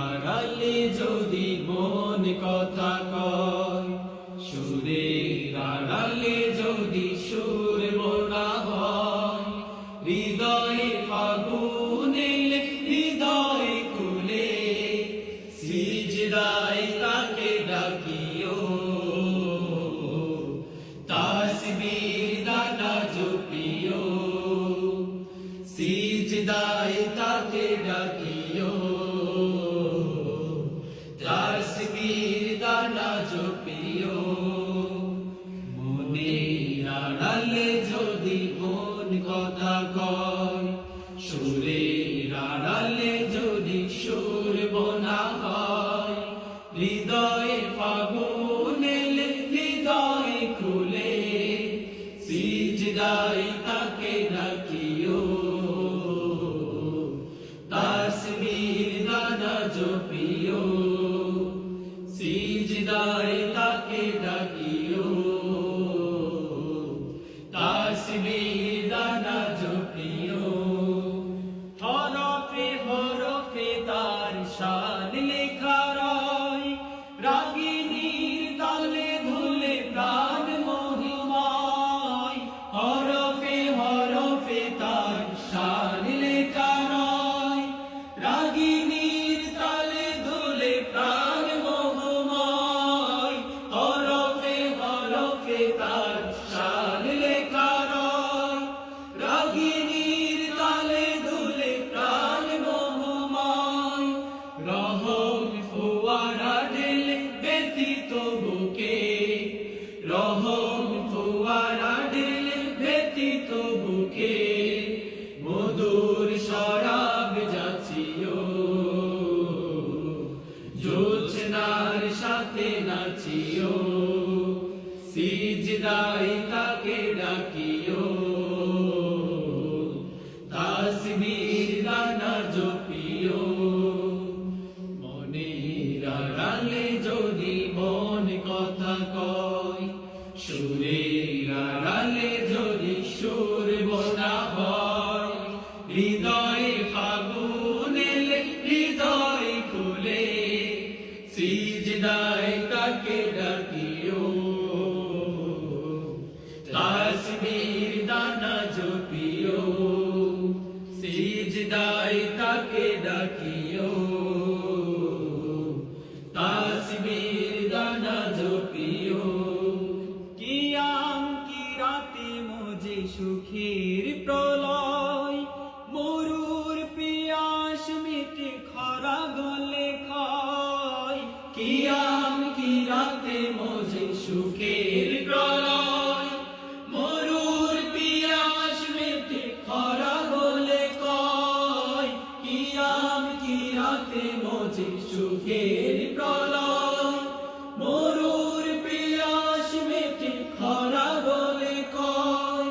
আড়ালে যদি মন কথা কয়, সুরের আড়ালে যদি সুর বোনা হয়, হৃদয়ে ফাগুন এলে হৃদয় খুলে, সিজদায় তাকে ডাকিও, তাসবির দানা জপিও, সিজদায় তাকে ডাকিও, তাসবির দানা জপিও। মনের আড়ালে যদি মন কথা কয়, সুরের আড়ালে যদি সুর বোনা হয়, হৃদয়ে ফাগুন এলে হৃদয় খুলে, সিজদায় তাকে ডাকিও, তাসবির দানা জপিও, সিজদায় তাকে ডাকিও, তাসবির দানা জপিও। হরফে হরফে তার শান লেখা রয়, রাগিনীর তালে ধুলে প্রাণ মহিমায়। হরফে হরফে তার শান লেখা রয়, রাগিনীর তালে ধুলে প্রাণ মহিমায়। হরফে হরফে তার শান লেখা রয়, রাগিনীর তালে ধুলে প্রাণ মহিমায়। রহম ফোয়ারা ঢেলে ব্যথিত বুকে, রহম ফোয়ারা ঢেলে ব্যথিত বুকে, মধুর শরাব যাচিও, জোছনার সাথে নাচিও, সিজদায় তাকে ডাকিও, তাসবির দানা জপিও। মনের আড়ালে যদি মন কথা কয়, সুরের আড়ালে যদি সুর বোনা হয়, হৃদয়ে ফাগুন এলে হৃদয় খুলে, সিজদায় তাকে ডাকিও, তাসবির দানা জপিও, সিজদায় তাকে ডাকিও, তাসবির দানা জপিও। কিয়াম কি রাতে মোজে সুখের প্রলয়, মরুর পিয়াস মিটে খরা গলে খায়। কিয়াম কি রাতে মোজে সুখের প্রলয়, মরুর পিয়াস মিটে খরা গলে খায়। কিয়াম কি রাতে মোজে সুখের প্রলয়, মরুর পিয়াস মিটে খরা গলে খায়।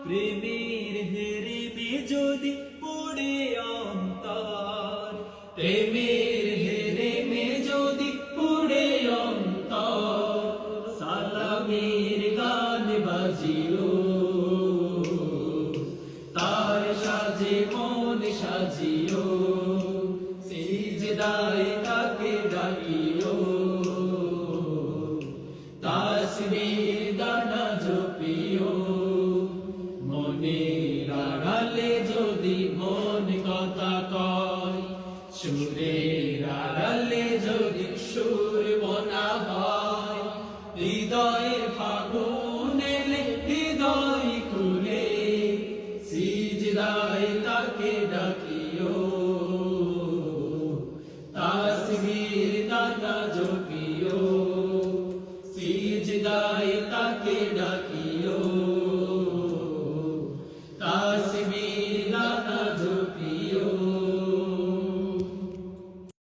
প্রেমের হেরেমে যদি পড়ে অন্তর, প্রেমের হেরেমে যদি পড়ে অন্তর, সালামের গান বাজিও, তার সাজে মন সাজিও, সিজদায় তাকে ডাকিও, তাসবির দানা জপিও। মনের আড়ালে যদি মন কথা কয়, সুরের আড়ালে